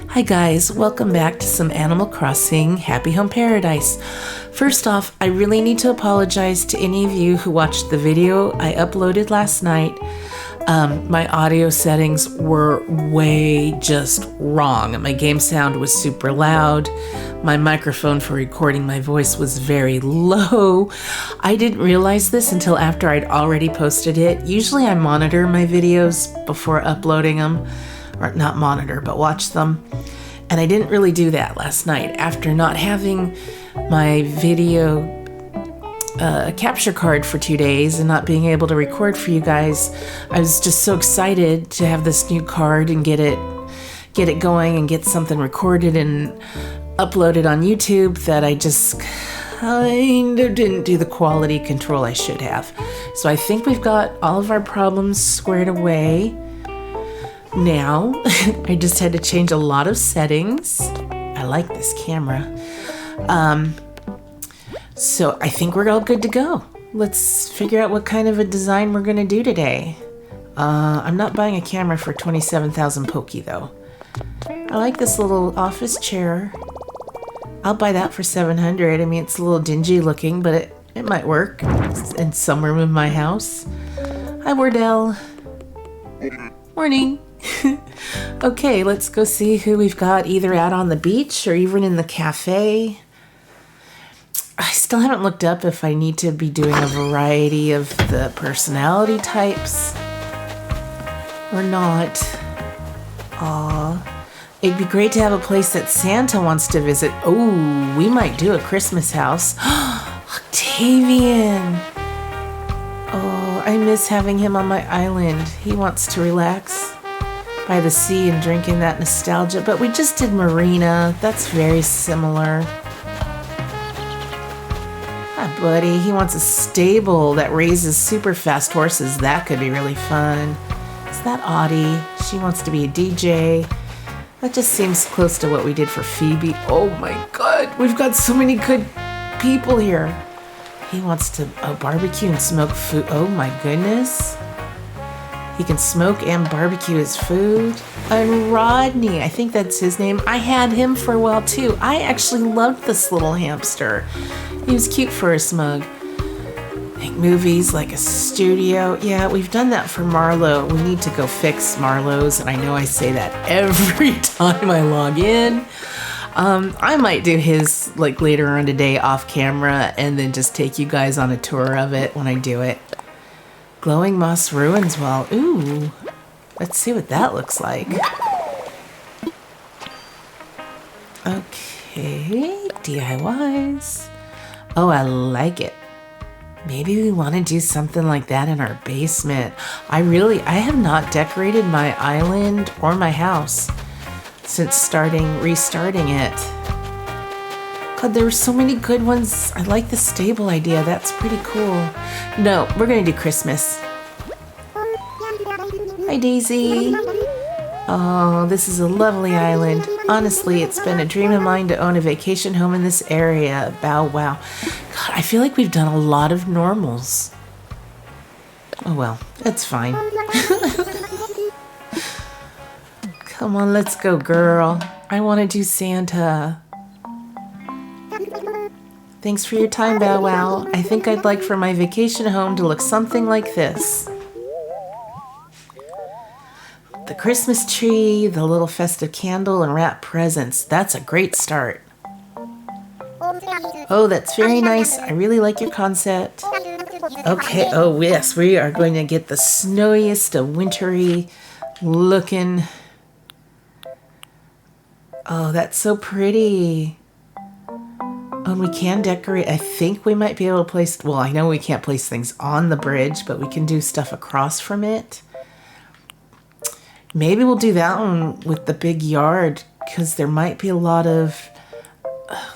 Hi guys, welcome back to some Animal Crossing Happy Home Paradise. First off, I really need to apologize to any of you who watched the video I uploaded last night. My audio settings were way just wrong. My game sound was super loud. My microphone for recording my voice was very low. I didn't realize this until after I'd already posted it. Usually I monitor my videos before uploading them. Or not monitor, but watch them. And I didn't really do that last night. After not having my video capture card for 2 days and not being able to record for you guys, I was just so excited to have this new card and get it going and get something recorded and uploaded on YouTube that I just kind of didn't do the quality control I should have. So I think we've got all of our problems squared away. Now, I just had to change a lot of settings. I like this camera. So I think we're all good to go. Let's figure out what kind of a design we're gonna do today. I'm not buying a camera for 27,000 Poki though. I like this little office chair. I'll buy that for 700. I mean, it's a little dingy looking, but it might work in some room in my house. Hi, Wardell. Morning. Okay, let's go see who we've got either out on the beach or even in the cafe. I still haven't looked up if I need to be doing a variety of the personality types or not. It'd be great to have a place that Santa wants to visit. Oh, we might do a Christmas house. Octavian! Oh, I miss having him on my island. He wants to relax by the sea and drink in that nostalgia, but we just did Marina. That's very similar. Hi, buddy. He wants a stable that raises super fast horses. That could be really fun. Is that Audie? She wants to be a DJ. That just seems close to what we did for Phoebe. Oh my god, we've got so many good people here. He wants to barbecue and smoke food. Oh my goodness. He can smoke and barbecue his food. And Rodney, I think that's his name. I had him for a while too. I actually loved this little hamster. He was cute for a smug. Make movies like a studio. Yeah, we've done that for Marlo. We need to go fix Marlo's, and I know I say that every time I log in. I might do his like later on today off camera and then just take you guys on a tour of it when I do it. Glowing Moss Ruins Well. Ooh, let's see what that looks like. Okay, DIYs. Oh, I like it. Maybe we want to do something like that in our basement. I have not decorated my island or my house since restarting it. God, there were so many good ones. I like the stable idea. That's pretty cool. No, we're gonna do Christmas. Hi, Daisy. Oh, this is a lovely island. Honestly, it's been a dream of mine to own a vacation home in this area. Bow wow. God, I feel like we've done a lot of normals. Oh well, that's fine. Come on, let's go, girl. I want to do Santa. Thanks for your time, Bow Wow. I think I'd like for my vacation home to look something like this. The Christmas tree, the little festive candle, and wrap presents. That's a great start. Oh, that's very nice. I really like your concept. Okay, oh yes, we are going to get the snowiest of wintry looking. Oh, that's so pretty. And we can decorate. I think we might be able to place, well, I know we can't place things on the bridge, but we can do stuff across from it. Maybe we'll do that one with the big yard, because there might be a lot of,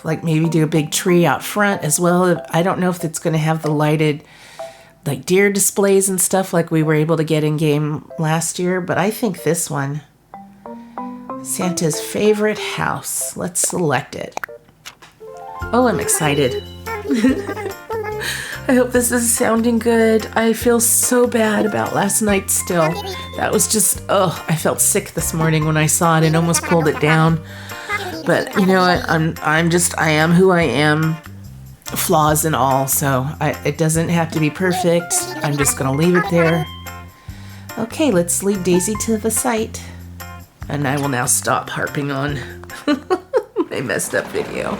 like maybe do a big tree out front as well. I don't know if it's going to have the lighted, like deer displays and stuff like we were able to get in game last year, but I think this one, Santa's favorite house. Let's select it. Oh, I'm excited. I hope this is sounding good. I feel so bad about last night still. That was just, oh, I felt sick this morning when I saw it and almost pulled it down. But you know what? I am who I am, flaws and all. So it doesn't have to be perfect. I'm just gonna leave it there. Okay, let's lead Daisy to the site. And I will now stop harping on my messed up video.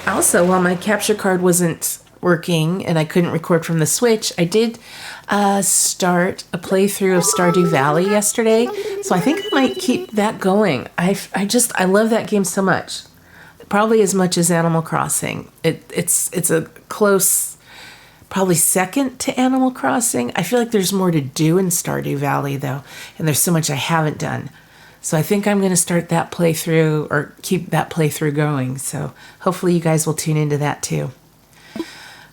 Also, while my capture card wasn't working and I couldn't record from the Switch, I did start a playthrough of Stardew Valley yesterday. So I think I might keep that going. I love that game so much. Probably as much as Animal Crossing. It's a close, probably second to Animal Crossing. I feel like there's more to do in Stardew Valley though, and there's so much I haven't done. So I think I'm going to start that playthrough or keep that playthrough going. So hopefully you guys will tune into that too.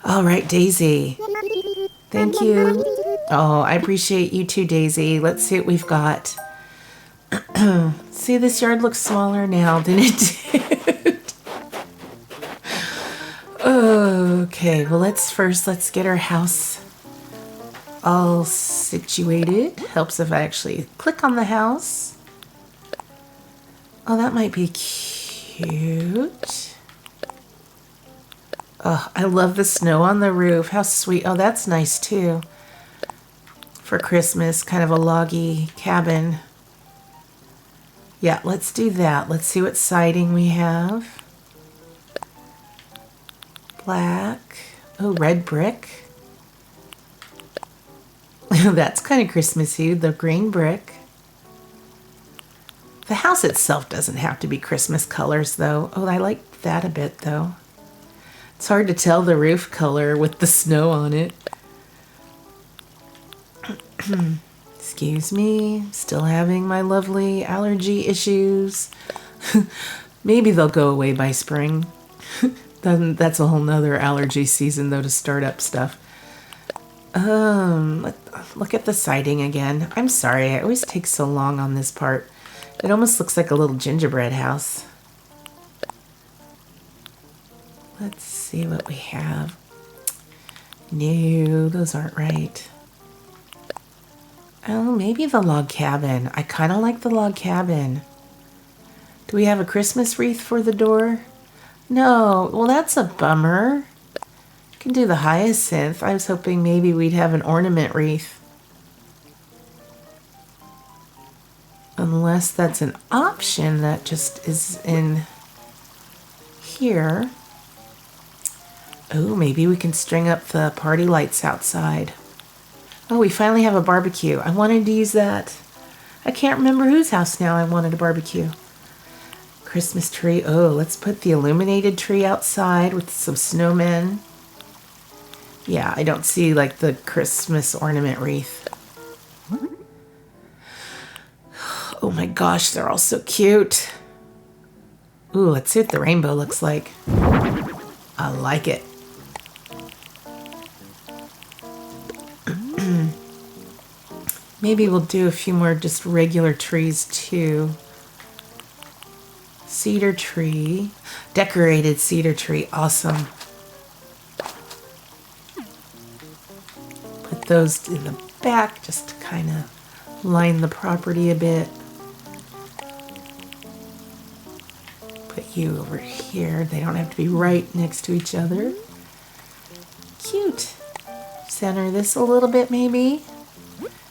All right, Daisy. Thank you. Oh, I appreciate you too, Daisy. Let's see what we've got. See, this yard looks smaller now than it did. Okay, well, let's get our house all situated. Helps if I actually click on the house. Oh, that might be cute. Oh, I love the snow on the roof. How sweet. Oh, that's nice too. For Christmas, kind of a loggy cabin. Yeah, let's do that. Let's see what siding we have. Black. Oh, red brick. That's kind of Christmassy, the green brick. The house itself doesn't have to be Christmas colors, though. Oh, I like that a bit, though. It's hard to tell the roof color with the snow on it. Excuse me. Still having my lovely allergy issues. Maybe they'll go away by spring. Then that's a whole nother allergy season, though, to start up stuff. Look at the siding again. I'm sorry. I always take so long on this part. It almost looks like a little gingerbread house. Let's see what we have. No, those aren't right. Oh, maybe the log cabin. I kind of like the log cabin. Do we have a Christmas wreath for the door? No. Well, that's a bummer. Can do the hyacinth. I was hoping maybe we'd have an ornament wreath. Unless that's an option that just is in here. Oh, maybe we can string up the party lights outside. Oh, we finally have a barbecue. I wanted to use that. I can't remember whose house now I wanted a barbecue. Christmas tree. Oh, let's put the illuminated tree outside with some snowmen. Yeah, I don't see like the Christmas ornament wreath. Oh my gosh, they're all so cute. Ooh, let's see what the rainbow looks like. I like it. Maybe we'll do a few more just regular trees too. Cedar tree. Decorated cedar tree. Awesome. Put those in the back just to kind of line the property a bit. Put you over here. They don't have to be right next to each other. Cute. Center this a little bit maybe.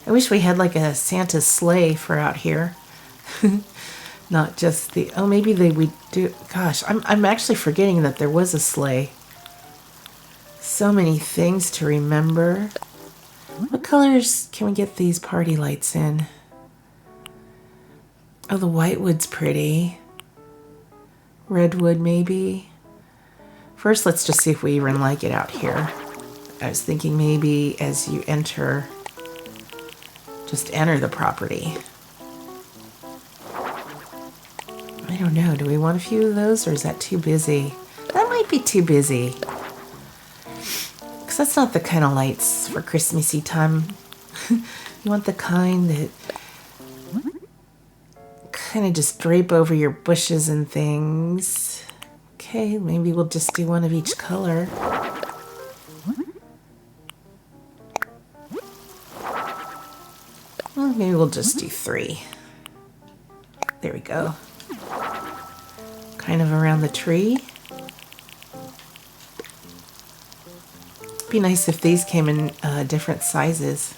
I wish we had like a Santa sleigh for out here. Not just the, oh, maybe we do. Gosh, I'm actually forgetting that there was a sleigh. So many things to remember. What colors can we get these party lights in? Oh, the whitewood's pretty. Redwood, maybe. First, let's just see if we even like it out here. I was thinking maybe as you enter, just enter the property. I don't know. Do we want a few of those or is that too busy? That might be too busy. Because that's not the kind of lights for Christmassy time. You want the kind that kind of just drape over your bushes and things. Okay, maybe we'll just do one of each color. Maybe we'll just do 3. There we go. Kind of around the tree. It'd be nice if these came in different sizes.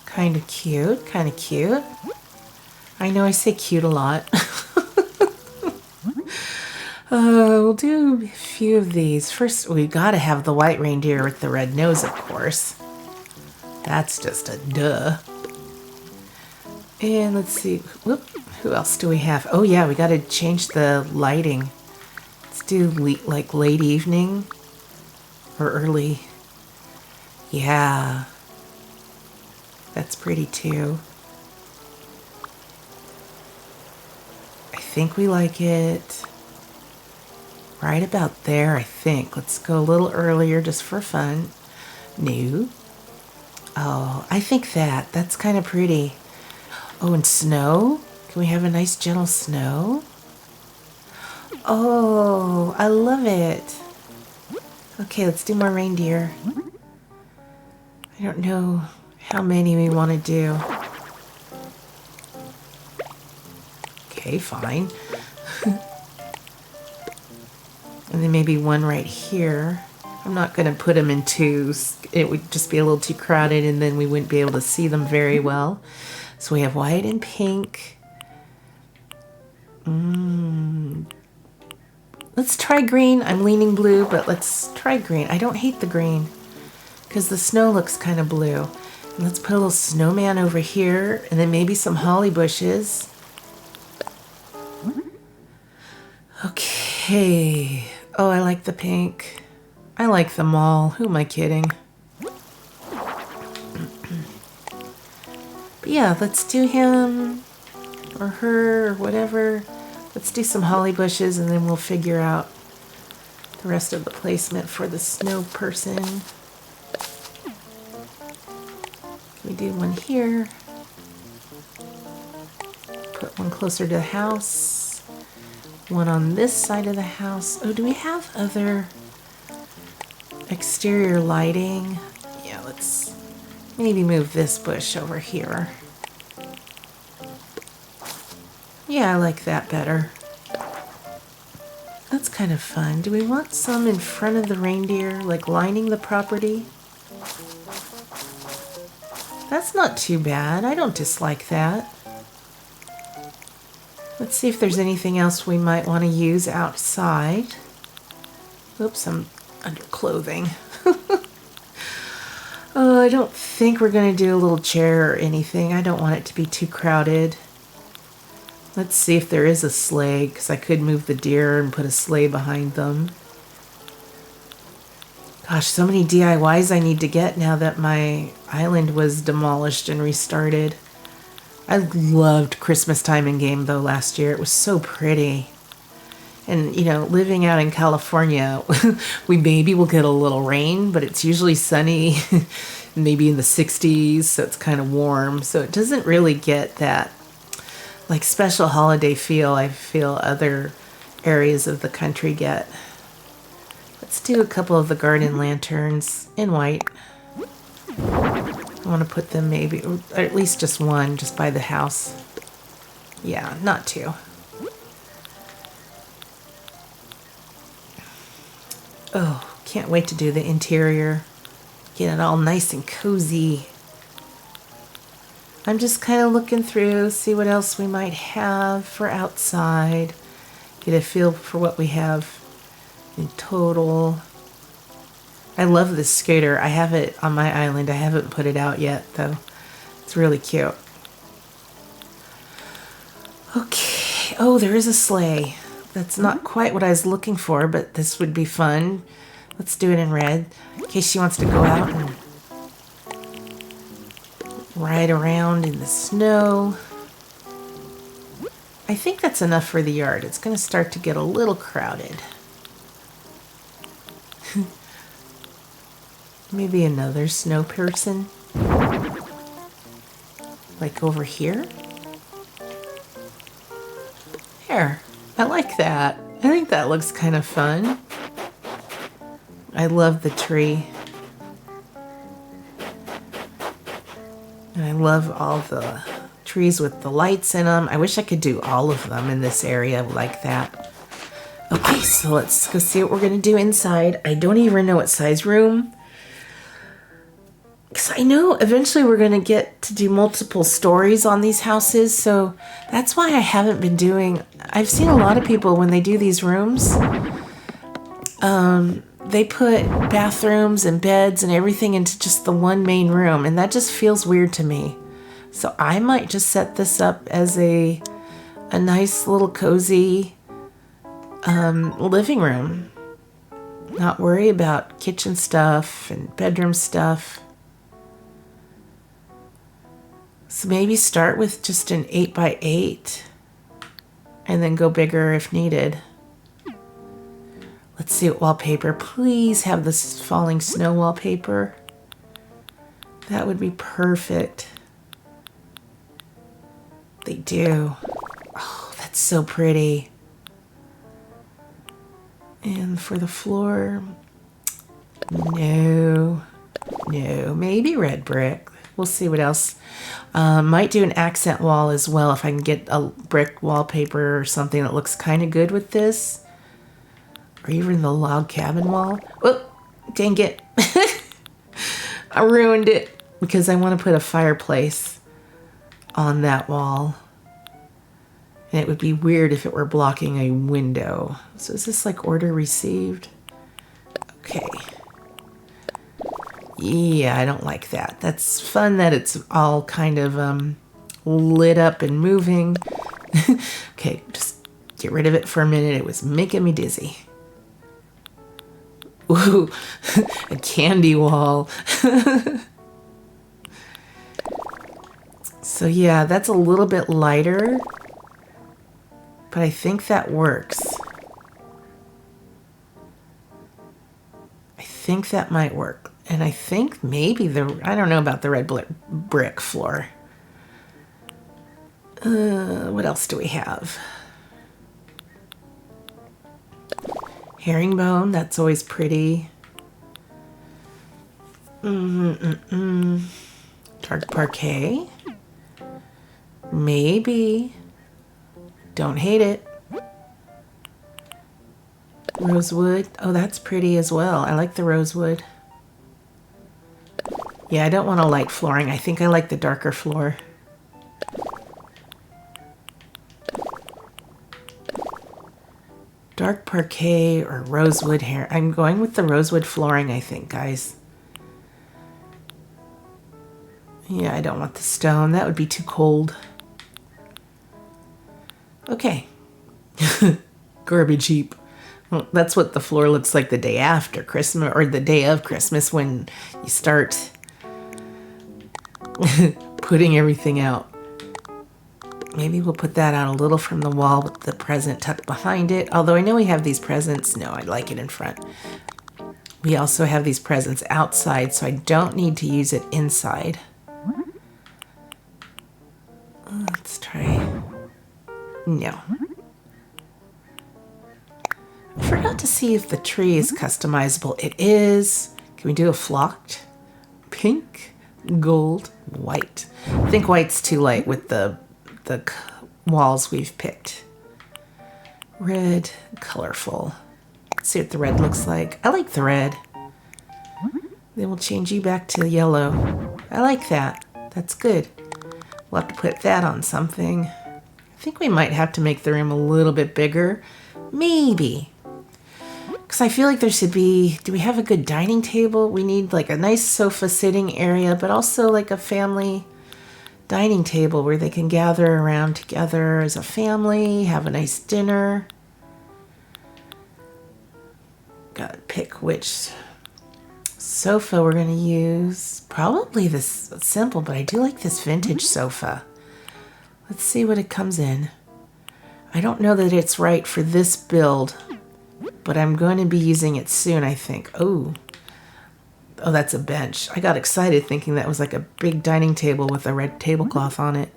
Kind of cute, kind of cute. I know I say cute a lot. We'll do a few of these. First, we've got to have the white reindeer with the red nose, of course. That's just a duh. And let's see, whoop, who else do we have? Oh yeah, we got to change the lighting. Let's do like late evening or early. Yeah, that's pretty too. I think we like it right about there, I think. Let's go a little earlier just for fun. No. Oh, I think that's kind of pretty. Oh, and snow? Can we have a nice gentle snow? Oh, I love it. Okay, let's do more reindeer. I don't know how many we want to do. Okay, fine. And then maybe one right here. I'm not going to put them in twos. It would just be a little too crowded and then we wouldn't be able to see them very well. So we have white and pink. Let's try green. I'm leaning blue, but let's try green. I don't hate the green because the snow looks kind of blue. And let's put a little snowman over here and then maybe some holly bushes. Okay. Oh, I like the pink. I like them all. Who am I kidding? But yeah, let's do him or her or whatever. Let's do some holly bushes and then we'll figure out the rest of the placement for the snow person. We do one here. Put one closer to the house. One on this side of the house. Oh, do we have other exterior lighting? Yeah, let's maybe move this bush over here. Yeah, I like that better. That's kind of fun. Do we want some in front of the reindeer, like lining the property? That's not too bad. I don't dislike that. Let's see if there's anything else we might want to use outside. Oops, I'm under clothing. Oh, I don't think we're going to do a little chair or anything. I don't want it to be too crowded. Let's see if there is a sleigh, because I could move the deer and put a sleigh behind them. Gosh, so many DIYs I need to get now that my island was demolished and restarted. I loved Christmas time in game though last year. It was so pretty. And you know, living out in California, we maybe will get a little rain, but it's usually sunny, maybe in the 60s, so it's kind of warm. So it doesn't really get that like special holiday feel I feel other areas of the country get. Let's do a couple of the garden lanterns in white. I want to put them maybe, or at least just one, just by the house. Yeah, not two. Oh, can't wait to do the interior. Get it all nice and cozy. I'm just kind of looking through, see what else we might have for outside. Get a feel for what we have in total. I love this skater. I have it on my island. I haven't put it out yet, though. It's really cute. Okay. Oh, there is a sleigh. That's not quite what I was looking for, but this would be fun. Let's do it in red, in case she wants to go out and ride around in the snow. I think that's enough for the yard. It's going to start to get a little crowded. Maybe another snow person. Like over here. There. I like that. I think that looks kind of fun. I love the tree. And I love all the trees with the lights in them. I wish I could do all of them in this area like that. Okay, so let's go see what we're going to do inside. I don't even know what size room. Because I know eventually we're going to get to do multiple stories on these houses. So that's why I haven't been doing... I've seen a lot of people when they do these rooms... they put bathrooms and beds and everything into just the one main room, and that just feels weird to me. So I might just set this up as a nice little cozy living room. Not worry about kitchen stuff and bedroom stuff. So maybe start with just an 8x8 and then go bigger if needed. Let's see what wallpaper. Please have this falling snow wallpaper. That would be perfect. They do. Oh, that's so pretty. And for the floor, no, maybe red brick. We'll see what else. Might do an accent wall as well if I can get a brick wallpaper or something that looks kind of good with this. Or even the log cabin wall. Oh, dang it. I ruined it because I want to put a fireplace on that wall. And it would be weird if it were blocking a window. So is this like order received? Okay. Yeah, I don't like that. That's fun that it's all kind of lit up and moving. Okay, just get rid of it for a minute. It was making me dizzy. Ooh, a candy wall. So yeah, that's a little bit lighter, but I think that works. I think that might work. And I think maybe I don't know about the red brick floor. What else do we have? Herringbone, that's always pretty. Dark parquet. Maybe. Don't hate it. Rosewood. Oh, that's pretty as well. I like the rosewood. Yeah, I don't want a light flooring. I think I like the darker floor. Dark parquet or rosewood hair. I'm going with the rosewood flooring, I think, guys. Yeah, I don't want the stone. That would be too cold. Okay. Garbage heap. Well, that's what the floor looks like the day after Christmas, or the day of Christmas, when you start putting everything out. Maybe we'll put that out a little from the wall with the present tucked behind it. Although I know we have these presents. No, I like it in front. We also have these presents outside, so I don't need to use it inside. Let's try. No. I forgot to see if the tree is customizable. It is. Can we do a flocked? Pink, gold, white. I think white's too light with the walls we've picked. Red, colorful. Let's see what the red looks like. I like the red. Then we'll change you back to yellow. I like that. That's good. We'll have to put that on something. I think we might have to make the room a little bit bigger. Maybe. Because I feel like there should be... Do we have a good dining table? We need like a nice sofa sitting area, but also like a family dining table where they can gather around together as a family, have a nice dinner. Gotta pick which sofa we're going to use. Probably this simple, but I do like this vintage sofa. Let's see what it comes in. I don't know that it's right for this build, but I'm going to be using it soon, I think. Oh, that's a bench. I got excited thinking that was like a big dining table with a red tablecloth on it.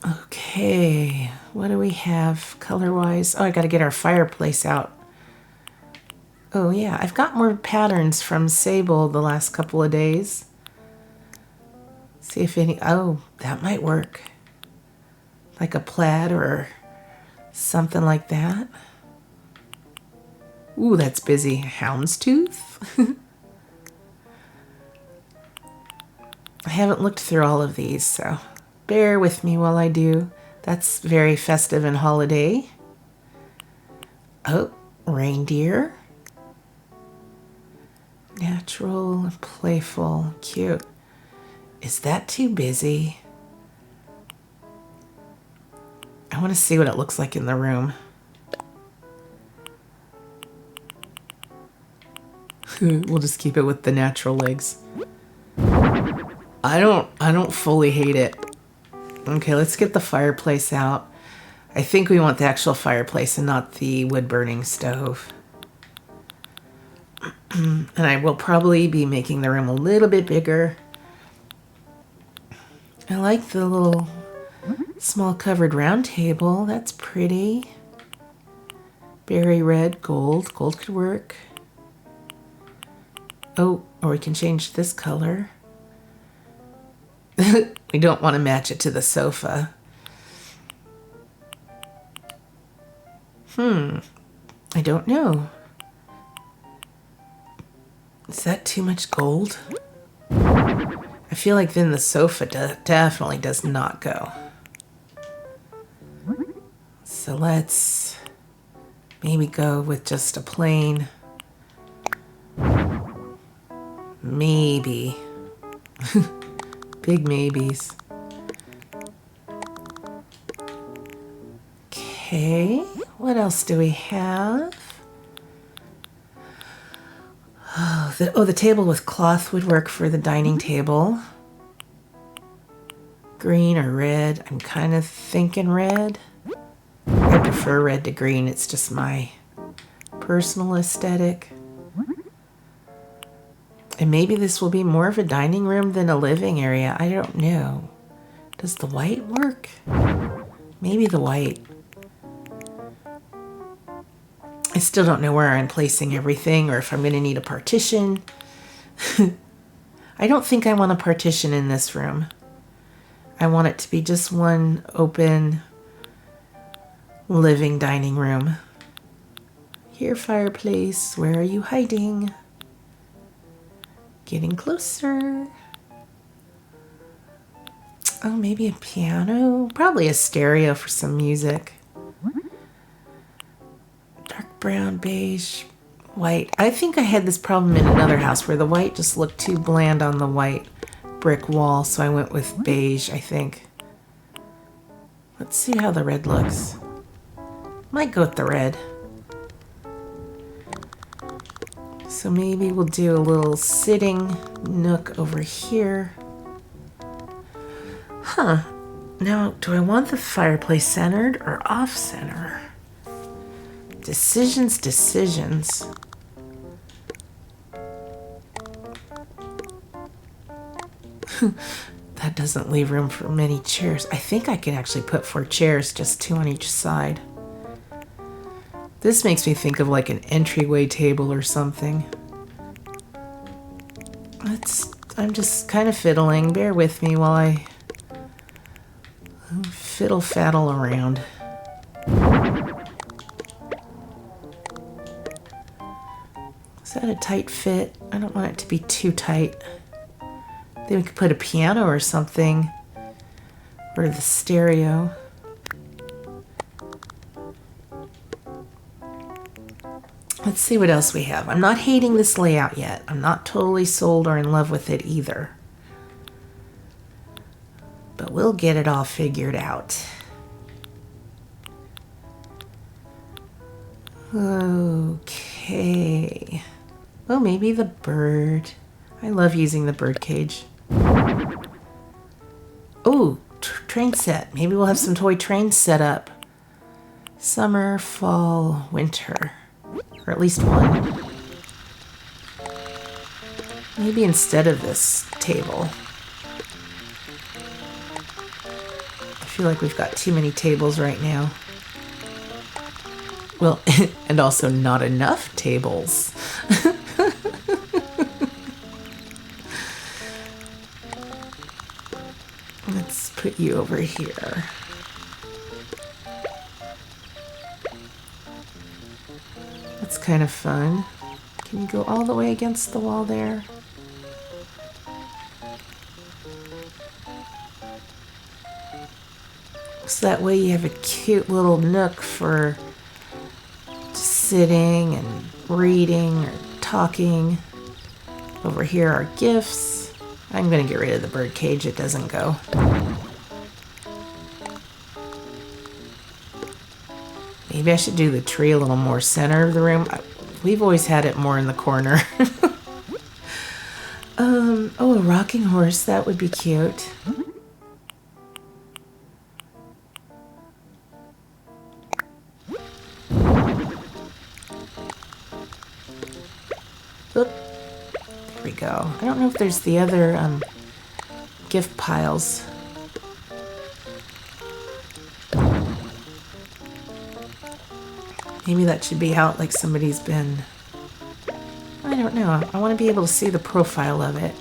Okay, what do we have color-wise? Oh, I got to get our fireplace out. Oh yeah, I've got more patterns from Sable the last couple of days. See if any, oh, that might work. Like a plaid or something like that. Ooh, that's busy. Houndstooth? I haven't looked through all of these, so bear with me while I do. That's very festive and holiday. Oh, reindeer. Natural, playful, cute. Is that too busy? I want to see what it looks like in the room. We'll just keep it with the natural legs. I don't fully hate it. Okay, let's get the fireplace out. I think we want the actual fireplace and not the wood-burning stove. And I will probably be making the room a little bit bigger. I like the little small covered round table. That's pretty. Berry red, gold. Gold could work. Oh, or we can change this color. We don't want to match it to the sofa. I don't know. Is that too much gold? I feel like then the sofa definitely does not go. So let's maybe go with just a plain. Maybe. Big maybes. Okay, what else do we have? Oh, the table with cloth would work for the dining table. Green or red? I'm kind of thinking red. I prefer red to green. It's just my personal aesthetic. And maybe this will be more of a dining room than a living area. I don't know. Does the white work? Maybe the white. I still don't know where I'm placing everything or if I'm going to need a partition. I don't think I want a partition in this room. I want it to be just one open living dining room. Here, fireplace, where are you hiding? Getting closer. Oh, maybe a piano? Probably a stereo for some music. Dark brown, beige, white. I think I had this problem in another house where the white just looked too bland on the white brick wall, so I went with beige, I think. Let's see how the red looks. Might go with the red. So maybe we'll do a little sitting nook over here. Huh. Now, do I want the fireplace centered or off-center? Decisions. That doesn't leave room for many chairs. I think I can actually put 4 chairs, just 2 on each side. This makes me think of like an entryway table or something. I'm just kind of fiddling. Bear with me while I fiddle-faddle around. Is that a tight fit? I don't want it to be too tight. Then we could put a piano or something. Or the stereo. Let's see what else we have. I'm not hating this layout yet. I'm not totally sold or in love with it either. But we'll get it all figured out. Okay. Well, maybe the bird. I love using the bird cage. Oh, train set. Maybe we'll have some toy trains set up. Summer, fall, winter. Or at least one. Maybe instead of this table. I feel like we've got too many tables right now. Well, and also not enough tables. Let's put you over here. That's kind of fun. Can you go all the way against the wall there? So that way you have a cute little nook for sitting and reading or talking. Over here are gifts. I'm going to get rid of the bird cage. It doesn't go. Maybe I should do the tree a little more center of the room. We've always had it more in the corner. Oh, a rocking horse. That would be cute. Oop. There we go. I don't know if there's the other gift piles. Maybe that should be out like somebody's been... I don't know. I want to be able to see the profile of it.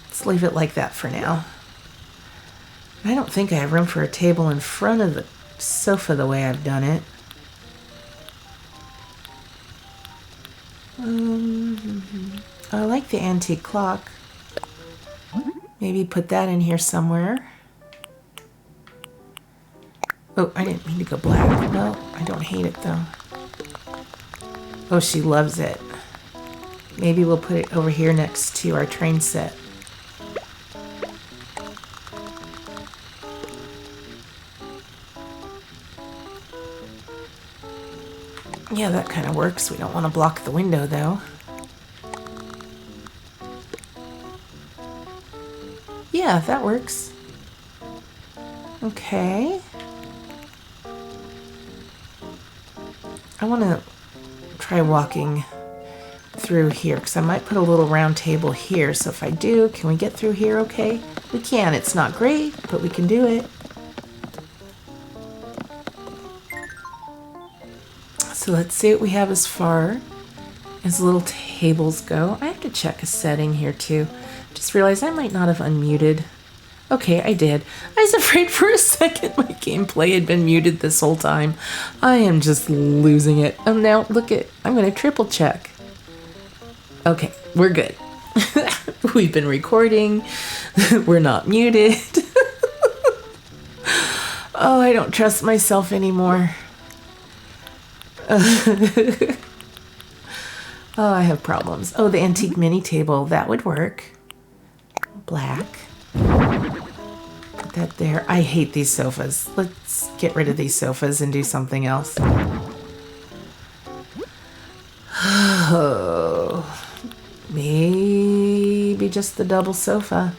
Let's leave it like that for now. I don't think I have room for a table in front of the sofa the way I've done it. I like the antique clock. Maybe put that in here somewhere. Oh, I didn't mean to go black. Well, I don't hate it though. Oh, she loves it. Maybe we'll put it over here next to our train set. Yeah, that kind of works. We don't want to block the window though. Yeah, that works. Okay. I want to try walking through here because I might put a little round table here. So if I do, can we get through here okay? We can. It's not great, but we can do it. So let's see what we have as far as little tables go. I have to check a setting here too. Just realized I might not have unmuted. Okay, I did. I was afraid for a second my gameplay had been muted this whole time. I am just losing it. Oh, now look at, I'm going to triple check. Okay, we're good. We've been recording. We're not muted. Oh, I don't trust myself anymore. Oh, I have problems. Oh, the antique mini table. That would work. Black. Put that there. I hate these sofas. Let's get rid of these sofas and do something else. Oh, maybe just the double sofa.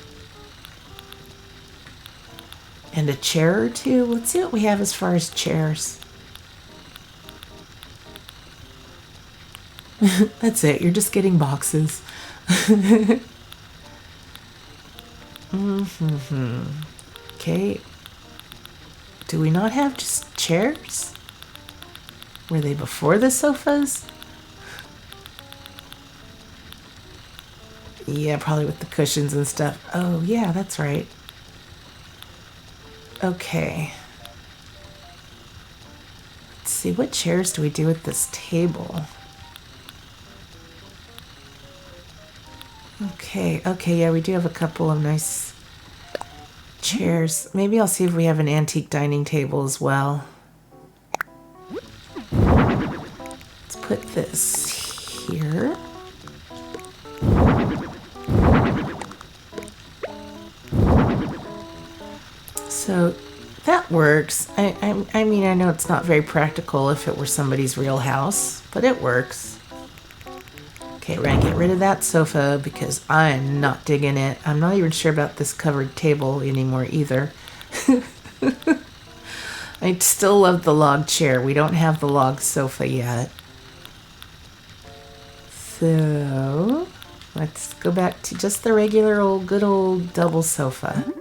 And a chair or two. Let's see what we have as far as chairs. That's it. You're just getting boxes. Okay. Do we not have just chairs? Were they before the sofas? Yeah, probably with the cushions and stuff. Oh, yeah, that's right. Okay. Let's see, what chairs do we do with this table? Okay, yeah, we do have a couple of nice chairs. Maybe I'll see if we have an antique dining table as well. Let's put this here. So that works. I mean, I know it's not very practical if it were somebody's real house, but it works. Okay, we're gonna get rid of that sofa because I'm not digging it. I'm not even sure about this covered table anymore either. I still love the log chair. We don't have the log sofa yet. So let's go back to just the regular old, good old double sofa.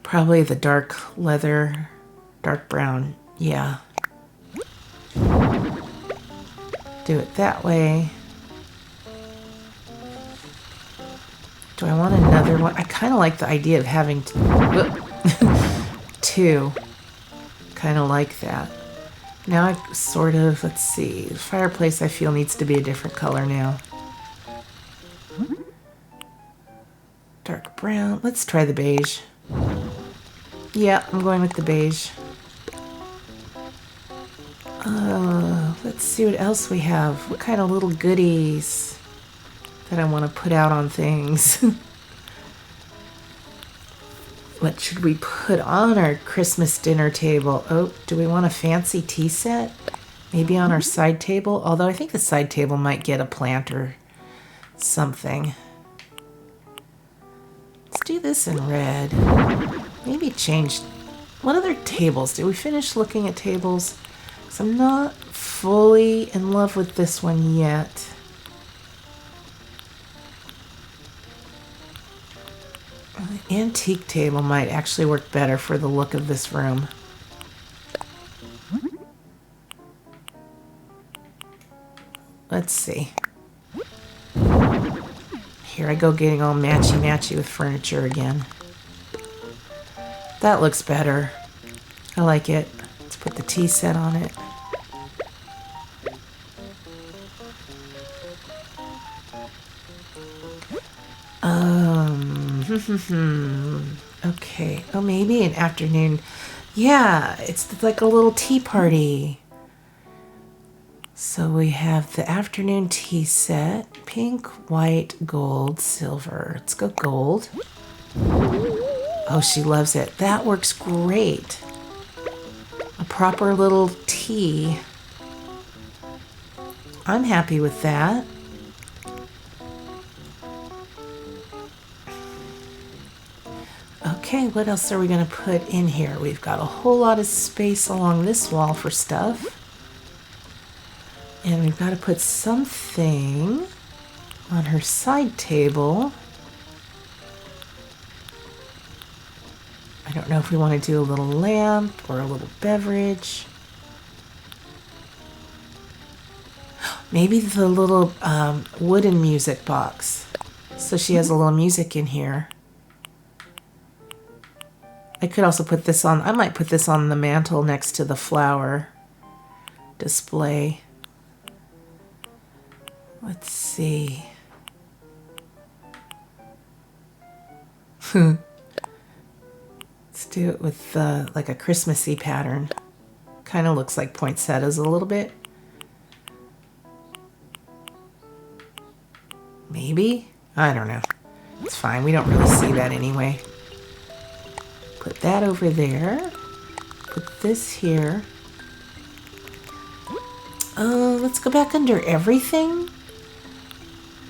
Probably the dark leather, dark brown. Yeah. Do it that way. Do I want another one? I kind of like the idea of having two. Kind of like that. Now I sort of, let's see, the fireplace I feel needs to be a different color now. Dark brown. Let's try the beige. Yeah, I'm going with the beige. Let's see what else we have. What kind of little goodies that I want to put out on things. What should we put on our Christmas dinner table? Oh, do we want a fancy tea set? Maybe on our side table? Although I think the side table might get a plant or something. Let's do this in red. Maybe change... What other tables? Did we finish looking at tables? Because I'm not fully in love with this one yet. The antique table might actually work better for the look of this room. Let's see. Here I go getting all matchy-matchy with furniture again. That looks better. I like it. Let's put the tea set on it. Okay. Oh, maybe an afternoon. Yeah, it's like a little tea party. So we have the afternoon tea set. Pink, white, gold, silver. Let's go gold. Oh, she loves it. That works great. A proper little tea. I'm happy with that. Okay, what else are we going to put in here? We've got a whole lot of space along this wall for stuff. And we've got to put something on her side table. I don't know if we want to do a little lamp or a little beverage. Maybe the little wooden music box. So she has a little music in here. I could also put this on, I might put this on the mantle next to the flower display. Let's see. Let's do it with like a Christmassy pattern. Kind of looks like poinsettias a little bit. Maybe? I don't know. It's fine. We don't really see that anyway. Put that over there. Put this here. Let's go back under everything.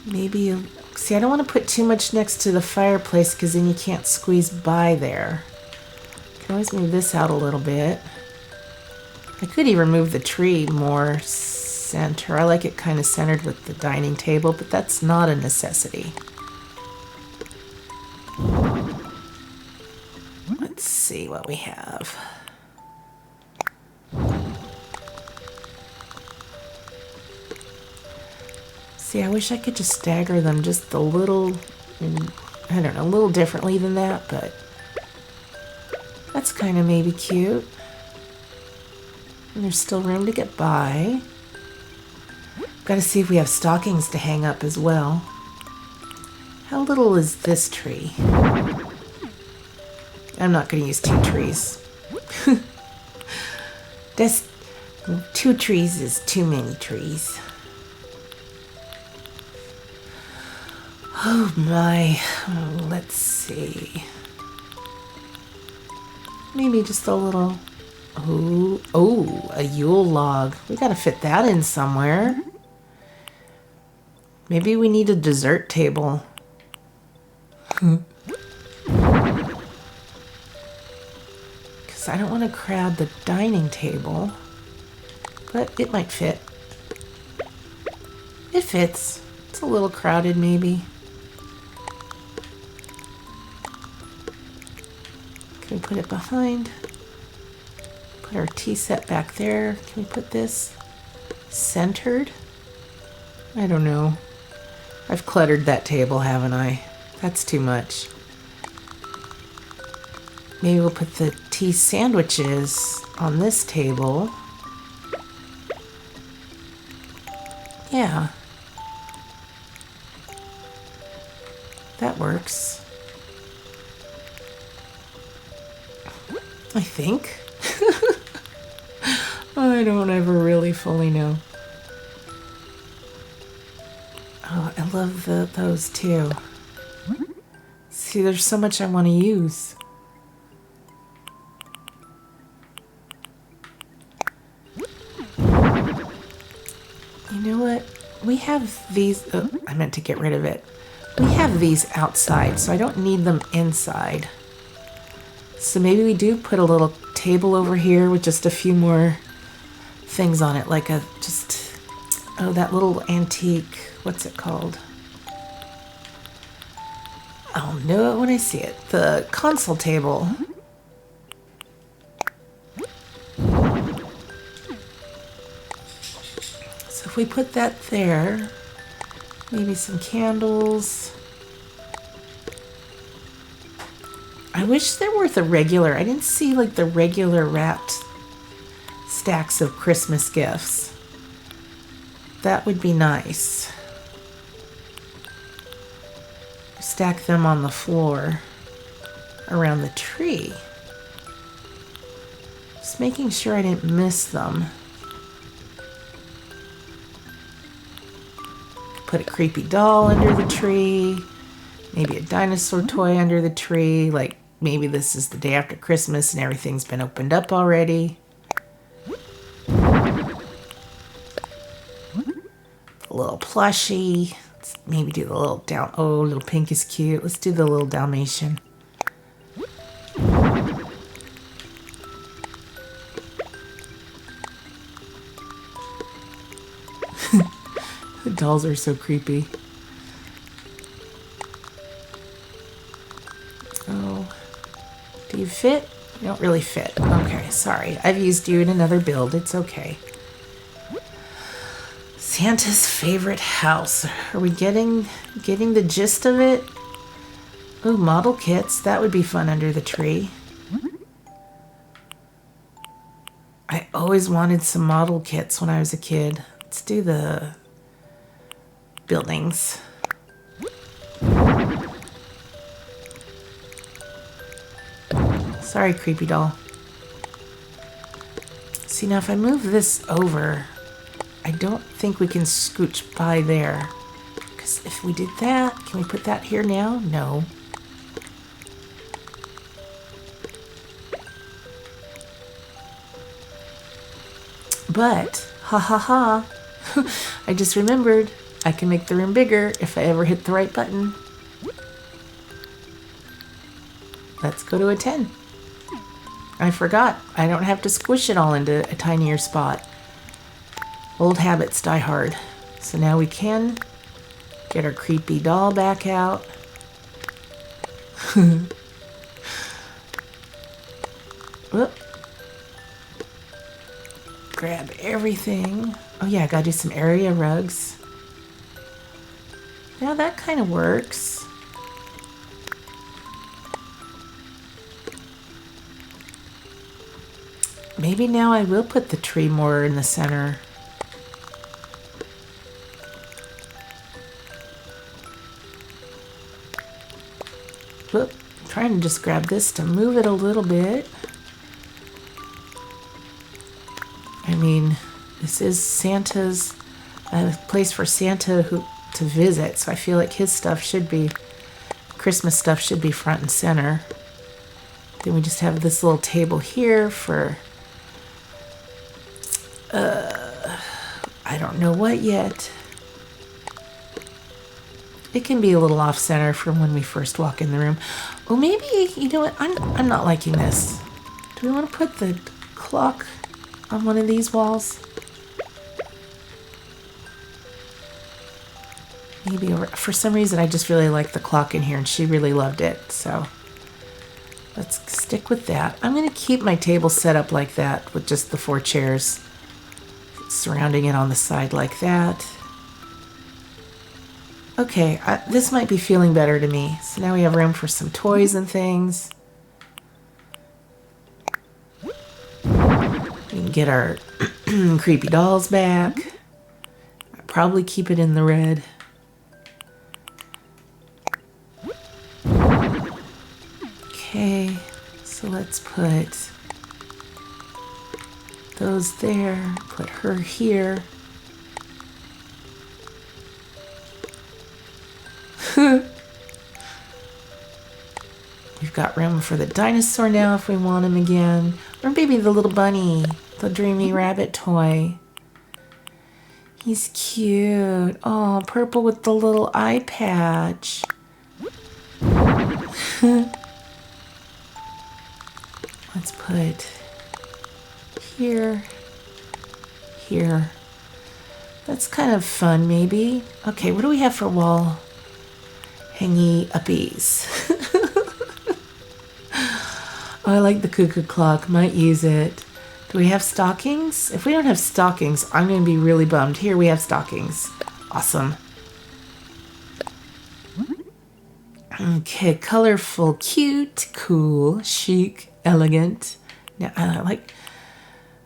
Maybe, see, I don't want to put too much next to the fireplace because then you can't squeeze by there. I can always move this out a little bit. I could even move the tree more center. I like it kind of centered with the dining table, but that's not a necessity. Let's see what we have. See, I wish I could just stagger them just a little, I don't know, a little differently than that, but that's kind of maybe cute. And there's still room to get by. Got to see if we have stockings to hang up as well. How little is this tree? I'm not going to use 2 trees. That's 2 trees is too many trees. Oh my, let's see. Maybe just a little, oh, a Yule log. We gotta fit that in somewhere. Maybe we need a dessert table. Because I don't want to crowd the dining table, but it might fit. It fits. It's a little crowded maybe. Can we put it behind? Put our tea set back there. Can we put this centered? I don't know. I've cluttered that table, haven't I? That's too much. Maybe we'll put the tea sandwiches on this table. Yeah. That works. I think. I don't ever really fully know. Oh, I love those too. See, there's so much I want to use. You know what? We have these. Oh, I meant to get rid of it. We have these outside, so I don't need them inside. So maybe we do put a little table over here with just a few more things on it, like that little antique, what's it called? I'll know it when I see it. The console table. So if we put that there, maybe some candles. I wish there were the regular. I didn't see like the regular wrapped stacks of Christmas gifts. That would be nice. Stack them on the floor around the tree. Just making sure I didn't miss them. Put a creepy doll under the tree. Maybe a dinosaur toy under the tree. Like maybe this is the day after Christmas and everything's been opened up already. A little plushie. Let's maybe do the little oh, little pink is cute. Let's do the little Dalmatian. The dolls are so creepy. Oh, do you fit? You don't really fit. Okay, sorry. I've used you in another build. It's okay. Santa's favorite house. Are we getting the gist of it? Ooh, model kits. That would be fun under the tree. I always wanted some model kits when I was a kid. Let's do the buildings. Sorry, creepy doll. See, now if I move this over, I don't think we can scooch by there. Because if we did that, can we put that here now? No. But, ha ha ha, I just remembered I can make the room bigger if I ever hit the right button. Let's go to a 10. I forgot. I don't have to squish it all into a tinier spot. Old habits die hard. So now we can get our creepy doll back out. Whoop. Grab everything. Oh yeah, I gotta do some area rugs. Now that kind of works. Maybe now I will put the tree more in the center. Whoop, trying to just grab this to move it a little bit. I mean, this is Santa's place for Santa to visit, so I feel like his stuff should be, Christmas stuff should be front and center. Then we just have this little table here for, I don't know what yet. It can be a little off center from when we first walk in the room. Well, maybe, you know what, I'm not liking this. Do we want to put the clock on one of these walls? Maybe for some reason I just really like the clock in here and she really loved it, so let's stick with that. I'm going to keep my table set up like that with just the 4 chairs surrounding it on the side like that. Okay, this might be feeling better to me. So now we have room for some toys and things. We can get our creepy dolls back. I'll probably keep it in the red. Okay, so let's put those there, put her here. We've got room for the dinosaur now if we want him again. Or maybe the little bunny, the dreamy rabbit toy. He's cute. Oh, purple with the little eye patch. Let's put here, here. That's kind of fun, maybe. Okay, what do we have for wall hangy uppies? Oh, I like the cuckoo clock. Might use it. Do we have stockings? If we don't have stockings, I'm going to be really bummed. Here, we have stockings. Awesome. Okay, colorful, cute, cool, chic, elegant. Now, I like...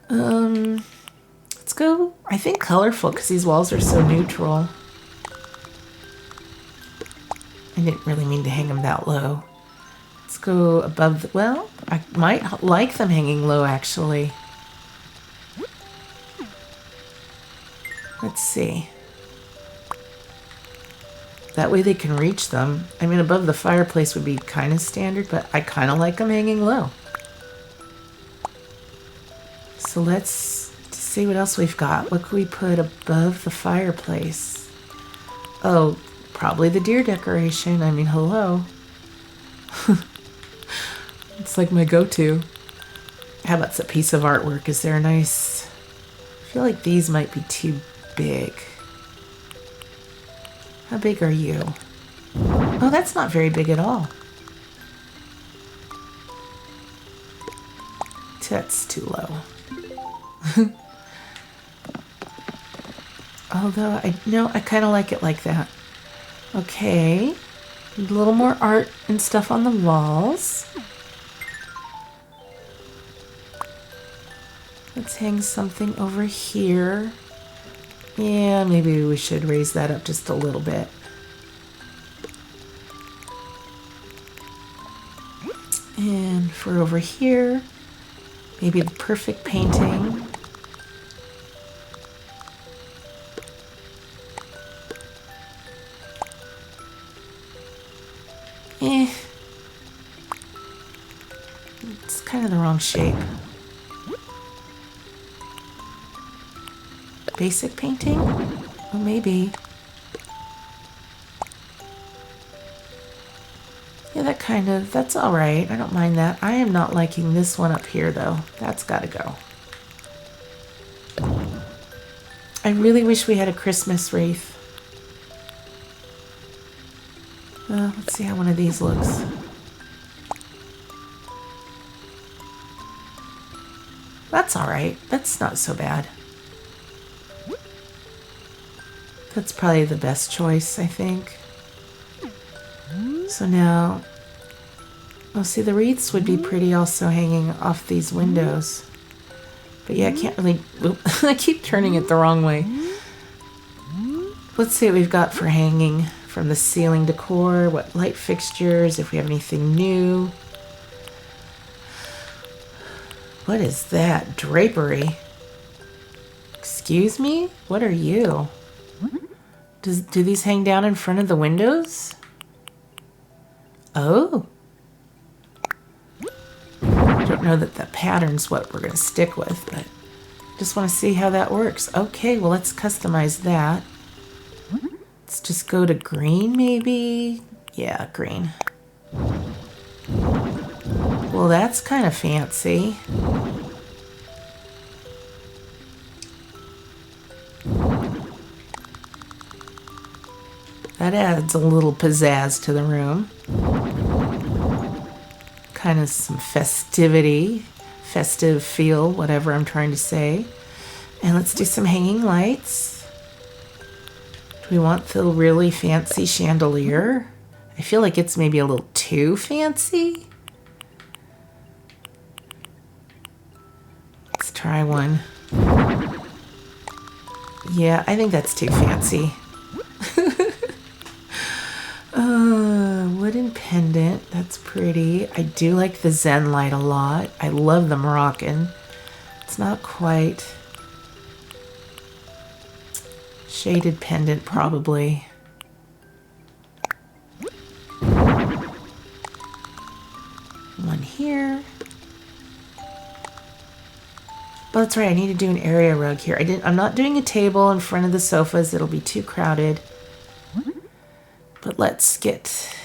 let's go, I think colorful, because these walls are so neutral. I didn't really mean to hang them that low. Let's go above the... Well, I might like them hanging low, actually. Let's see. That way they can reach them. I mean, above the fireplace would be kind of standard, but I kind of like them hanging low. So let's see what else we've got. What could we put above the fireplace? Oh, probably the deer decoration. I mean, hello. It's like my go-to. How about a piece of artwork? Is there a nice... I feel like these might be too big. How big are you? Oh, that's not very big at all. That's too low. Although, I kind of like it like that. Okay. A little more art and stuff on the walls. Let's hang something over here. Yeah, maybe we should raise that up just a little bit. And for over here, maybe the perfect painting. It's kind of the wrong shape. Basic painting? Well, maybe. Yeah, that's all right. I don't mind that. I am not liking this one up here, though. That's got to go. I really wish we had a Christmas wreath. Let's see how one of these looks. That's all right. That's not so bad. That's probably the best choice, I think. So now, see, the wreaths would be pretty also hanging off these windows. But yeah, I can't really, I keep turning it the wrong way. Let's see what we've got for hanging from the ceiling decor, what light fixtures, if we have anything new. What is that? Drapery? Excuse me? What are you? Do these hang down in front of the windows? Oh. I don't know that the pattern's what we're going to stick with, but just want to see how that works. Okay, well, let's customize that. Let's just go to green, maybe? Yeah, green. Well, that's kind of fancy. That adds a little pizzazz to the room. Kind of some festive feel, whatever I'm trying to say. And let's do some hanging lights. Do we want the really fancy chandelier? I feel like it's maybe a little too fancy. Let's try one. Yeah, I think that's too fancy. Wooden pendant. That's pretty. I do like the Zen light a lot. I love the Moroccan. It's not quite... Shaded pendant, probably. One here. Oh, that's right. I need to do an area rug here. I'm not doing a table in front of the sofas. It'll be too crowded. But let's get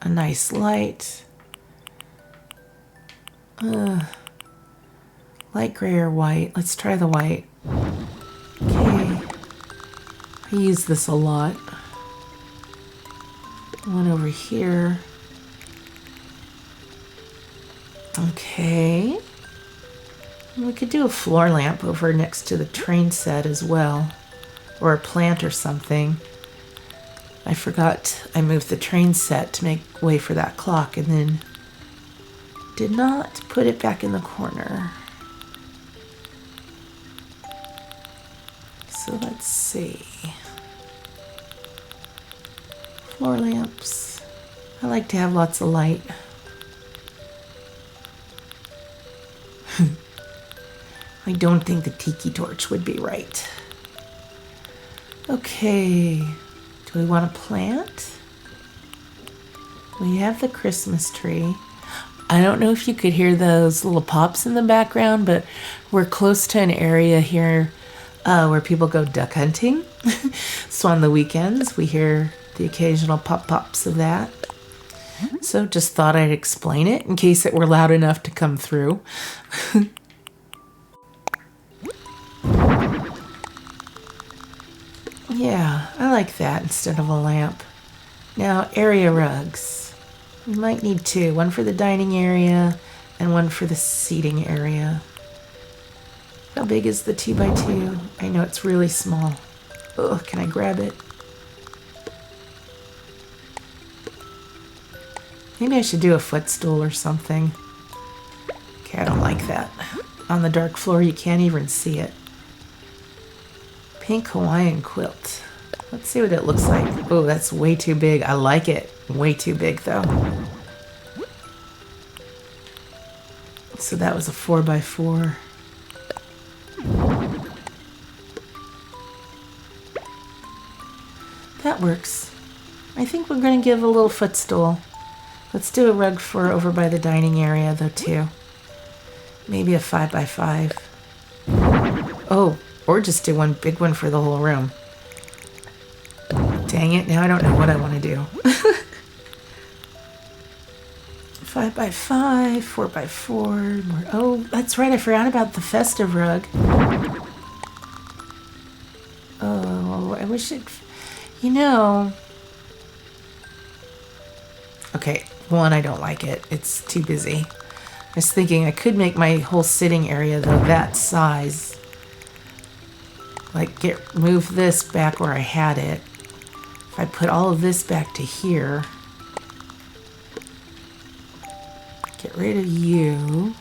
a nice light. Light gray or white. Let's try the white. Okay. I use this a lot. One over here. Okay. We could do a floor lamp over next to the train set as well. Or a plant or something. I forgot I moved the train set to make way for that clock and then did not put it back in the corner. So let's see. Floor lamps. I like to have lots of light. I don't think the tiki torch would be right. Okay. Do we want a plant? We have the Christmas tree. I don't know if you could hear those little pops in the background, but we're close to an area here where people go duck hunting. So on the weekends, we hear the occasional pop-pops of that. So just thought I'd explain it in case it were loud enough to come through. Yeah, I like that instead of a lamp. Now, area rugs. We might need two. One for the dining area and one for the seating area. How big is the 2x2? I know it's really small. Oh, can I grab it? Maybe I should do a footstool or something. Okay, I don't like that. On the dark floor, you can't even see it. Pink Hawaiian quilt. Let's see what it looks like. Oh, that's way too big. I like it. Way too big, though. So that was a 4x4. That works. I think we're going to give a little footstool. Let's do a rug for over by the dining area, though, too. Maybe a 5x5. Oh, or just do one big one for the whole room. Dang it, now I don't know what I want to do. 5x5, 4x4. More. Oh, that's right, I forgot about the festive rug. Oh, I wish it... You know... Okay, one, I don't like it. It's too busy. I was thinking I could make my whole sitting area, though, that size. Like, move this back where I had it. If I put all of this back to here. Get rid of you.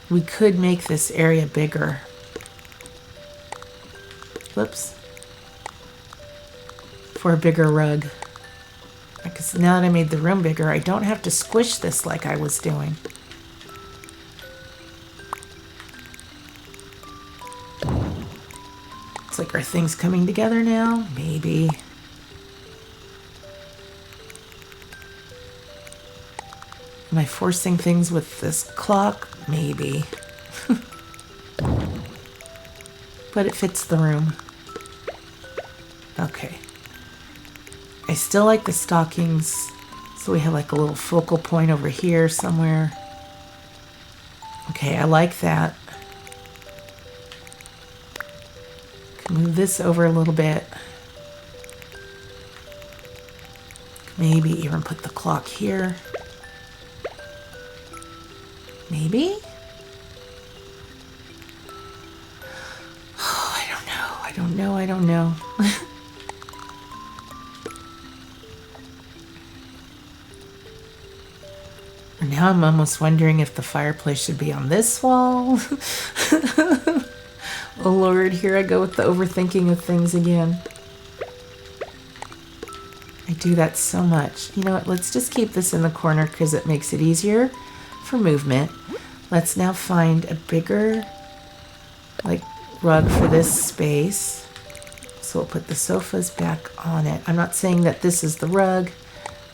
We could make this area bigger. Whoops. For a bigger rug. Because now that I made the room bigger, I don't have to squish this like I was doing. It's like, are things coming together now? Maybe. Am I forcing things with this clock? Maybe. But it fits the room. Okay. I still like the stockings, so we have like a little focal point over here somewhere. Okay, I like that. Can move this over a little bit. Maybe even put the clock here. Maybe? Oh, I don't know. I don't know. Now I'm almost wondering if the fireplace should be on this wall. Oh Lord, here I go with the overthinking of things again. I do that so much. You know what, let's just keep this in the corner because it makes it easier for movement. Let's now find a bigger, like, rug for this space. So we'll put the sofas back on it. I'm not saying that this is the rug.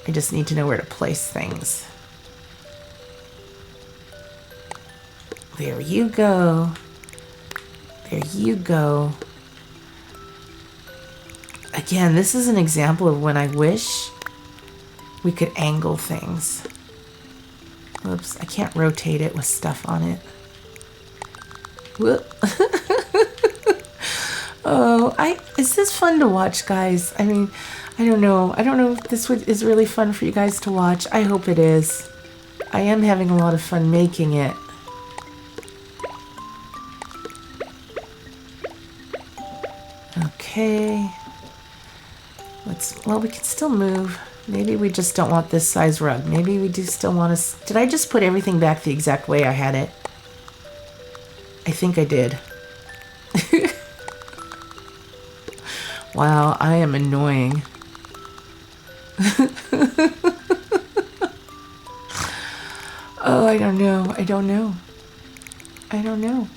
I just need to know where to place things. There you go. There you go. Again, this is an example of when I wish we could angle things. Oops, I can't rotate it with stuff on it. Whoop. Oh, is this fun to watch, guys? I mean, I don't know. I don't know if this is really fun for you guys to watch. I hope it is. I am having a lot of fun making it. Okay. Well, we can still move. Maybe we just don't want this size rug. Maybe we do still want to... Did I just put everything back the exact way I had it? I think I did. Wow, I am annoying. Oh, I don't know. I don't know. I don't know.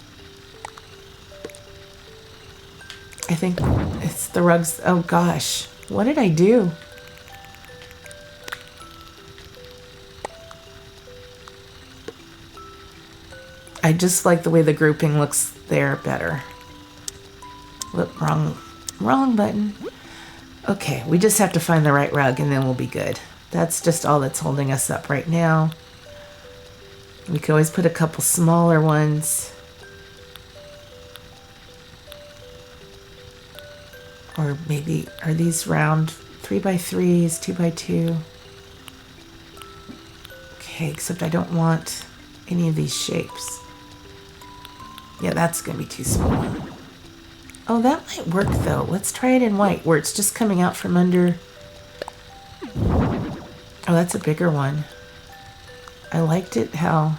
I think it's the rugs. Oh gosh, what did I do? I just like the way the grouping looks there better. Whoop, wrong button. Okay, we just have to find the right rug and then we'll be good. That's just all that's holding us up right now. We could always put a couple smaller ones. Or maybe, are these round 3x3s, 2x2? Okay, except I don't want any of these shapes. Yeah, that's gonna be too small. Oh, that might work though. Let's try it in white, where it's just coming out from under. Oh, that's a bigger one. I liked it how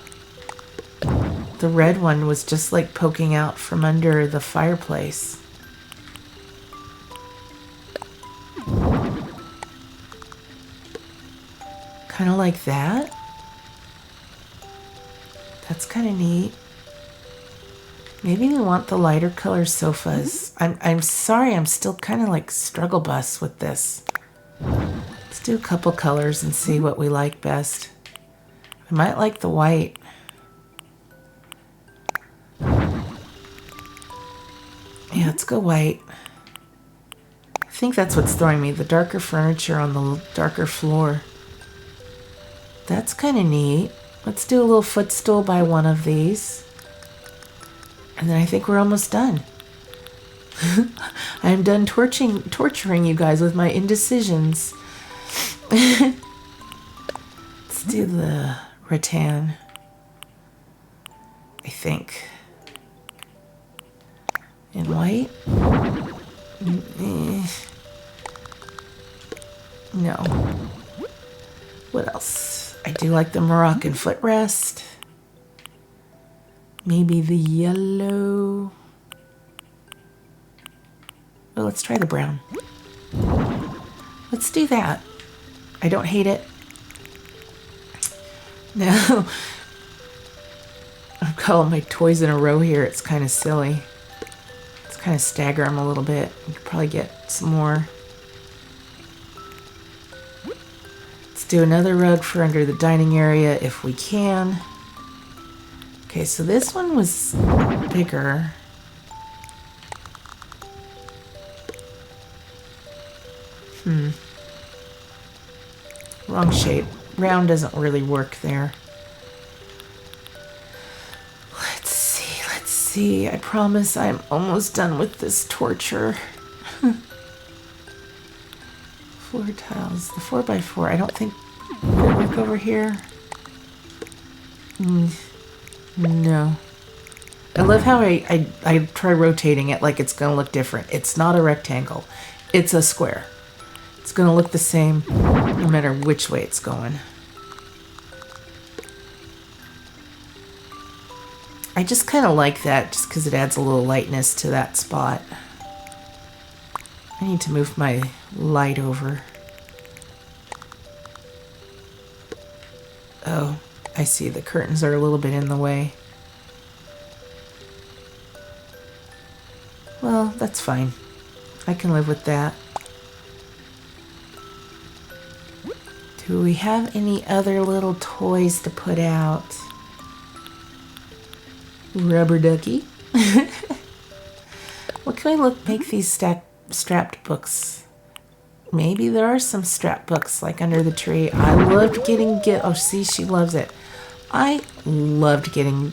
the red one was just like poking out from under the fireplace. Kind of like that. That's kind of neat. Maybe we want the lighter color sofas. I'm sorry, I'm still kind of like struggle bus with this. Let's do a couple colors and see what we like best. I might like the white. Yeah, let's go white. I think that's what's throwing me, the darker furniture on the darker floor. That's kind of neat. Let's do a little footstool by one of these. And then I think we're almost done. I'm done torturing you guys with my indecisions. Let's do the rattan. I think. In white? No. What else? I do like the Moroccan footrest. Maybe the yellow. Oh, let's try the brown. Let's do that. I don't hate it. No. I'm calling my toys in a row here. It's kind of silly. Let's kind of stagger them a little bit. We could probably get some more. Let's do another rug for under the dining area if we can. Okay, so this one was bigger. Wrong shape. Round doesn't really work there. Let's see. I promise I'm almost done with this torture. Floor tiles. The 4x4. I don't think would it work over here. No. I love how I try rotating it like it's going to look different. It's not a rectangle. It's a square. It's going to look the same no matter which way it's going. I just kind of like that just because it adds a little lightness to that spot. I need to move my light over. Oh, I see the curtains are a little bit in the way. Well, that's fine. I can live with that. Do we have any other little toys to put out? Rubber ducky. What can we make these strapped books? Maybe there are some strapped books like under the tree. I loved getting oh, see, she loves it. I loved getting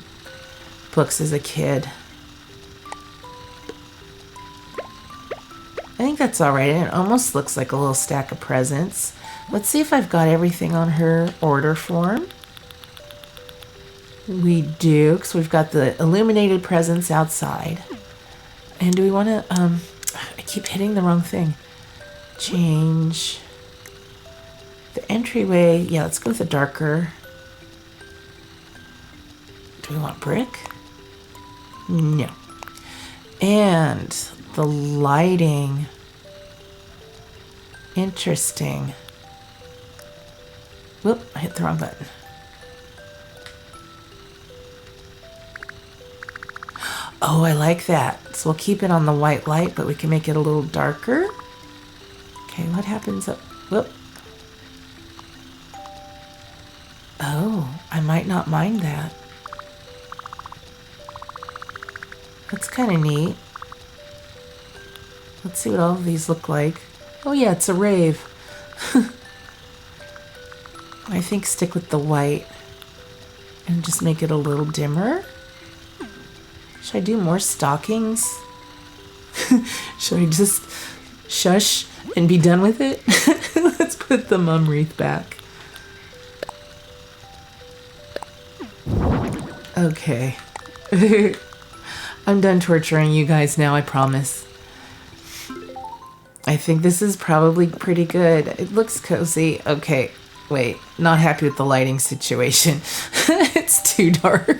books as a kid. I think that's all right. It almost looks like a little stack of presents. Let's see if I've got everything on her order form. We do, because we've got the illuminated presents outside. And do we want to, I keep hitting the wrong thing. Change the entryway. Yeah, let's go with the darker. Do we want brick? No. And the lighting. Interesting. Whoop, I hit the wrong button. Oh, I like that. So we'll keep it on the white light, but we can make it a little darker. Okay, what happens up? Whoop. Oh, I might not mind that. That's kind of neat. Let's see what all of these look like. Oh yeah, it's a rave. I think stick with the white and just make it a little dimmer. Should I do more stockings? Should I just shush and be done with it? Let's put the mum wreath back. Okay. I'm done torturing you guys now, I promise. I think this is probably pretty good. It looks cozy. Okay, wait. Not happy with the lighting situation. It's too dark.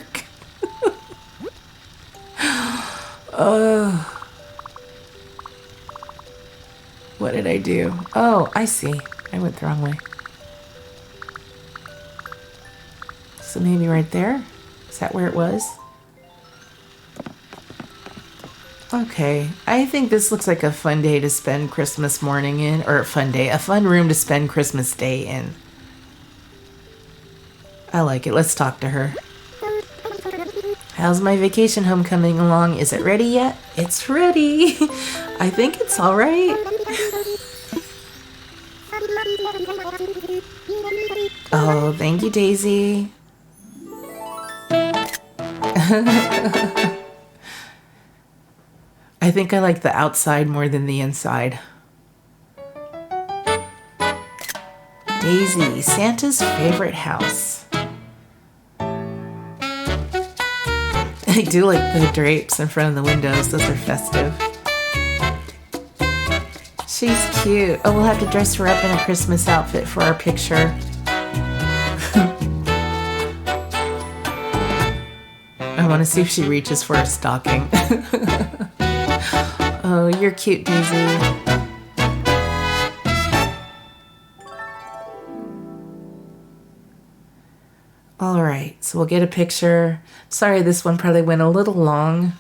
What did I do? Oh, I see. I went the wrong way. So maybe right there? Is that where it was? Okay. I think this looks like a fun day to spend Christmas morning in, or a fun room to spend Christmas Day in. I like it. Let's talk to her. How's my vacation home coming along? Is it ready yet? It's ready. I think it's all right. Oh, thank you, Daisy. I think I like the outside more than the inside. Daisy, Santa's favorite house. I do like the drapes in front of the windows. Those are festive. She's cute. Oh, we'll have to dress her up in a Christmas outfit for our picture. I want to see if she reaches for a stocking. Oh, you're cute, Daisy. All right, so we'll get a picture. Sorry, this one probably went a little long.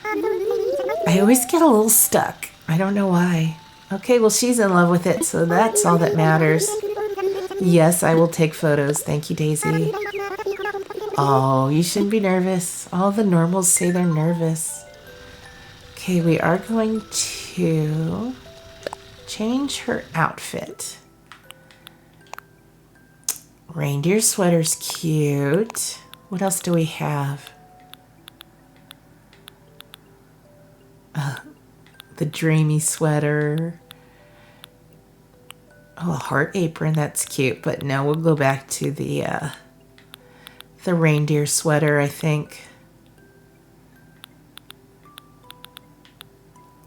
I always get a little stuck. I don't know why. Okay, well, she's in love with it, so that's all that matters. Yes, I will take photos. Thank you, Daisy. Oh, you shouldn't be nervous. All the normals say they're nervous. Okay, we are going to change her outfit. Reindeer sweater's cute. What else do we have? The dreamy sweater. Oh, a heart apron. That's cute. But no, we'll go back to the reindeer sweater, I think.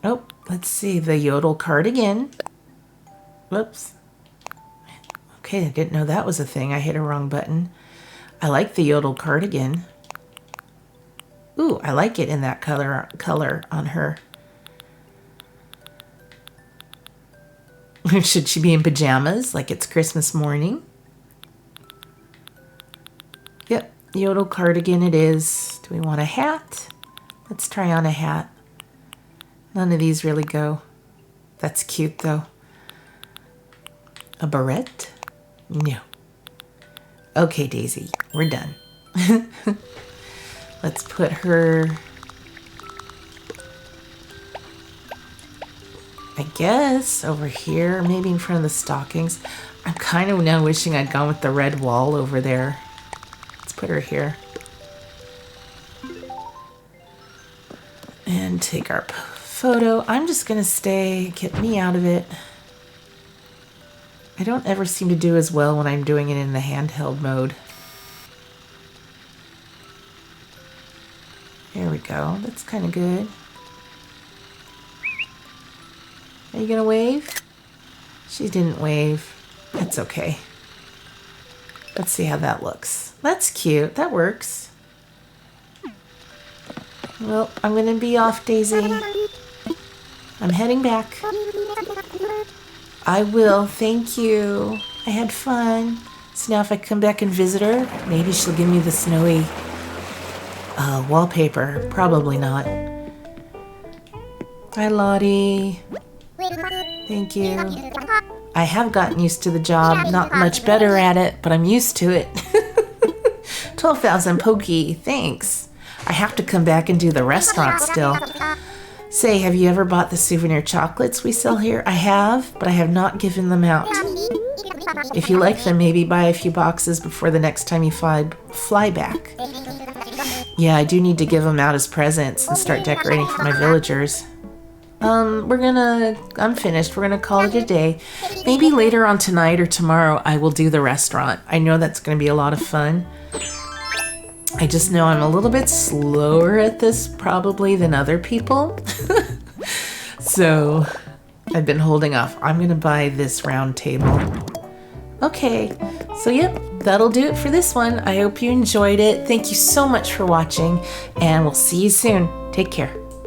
Oh, let's see, the yodel cardigan. Whoops. Okay, I didn't know that was a thing. I hit a wrong button. I like the yodel cardigan. Ooh, I like it in that color on her. Should she be in pajamas like it's Christmas morning? Yep, yodel cardigan it is. Do we want a hat? Let's try on a hat. None of these really go. That's cute though. A barrette? No. Okay, Daisy, we're done. Let's put her, I guess, over here, maybe in front of the stockings. I'm kind of now wishing I'd gone with the red wall over there. Let's put her here. And take our photo. I'm just going to stay, get me out of it. I don't ever seem to do as well when I'm doing it in the handheld mode. There we go. That's kind of good. Are you going to wave? She didn't wave. That's okay. Let's see how that looks. That's cute. That works. Well, I'm going to be off, Daisy. I'm heading back. I will. Thank you. I had fun. So now if I come back and visit her, maybe she'll give me the snowy wallpaper. Probably not. Hi, Lottie. Thank you. I have gotten used to the job. Not much better at it, but I'm used to it. 12,000 Pokey. Thanks. I have to come back and do the restaurant still. Say, have you ever bought the souvenir chocolates we sell here? I have, but I have not given them out. If you like them, maybe buy a few boxes before the next time you fly back. Yeah, I do need to give them out as presents and start decorating for my villagers. I'm finished. We're gonna call it a day. Maybe later on tonight or tomorrow I will do the restaurant. I know that's gonna be a lot of fun. I just know I'm a little bit slower at this probably than other people. So I've been holding off. I'm going to buy this round table. Okay, so yep, that'll do it for this one. I hope you enjoyed it. Thank you so much for watching, and we'll see you soon. Take care.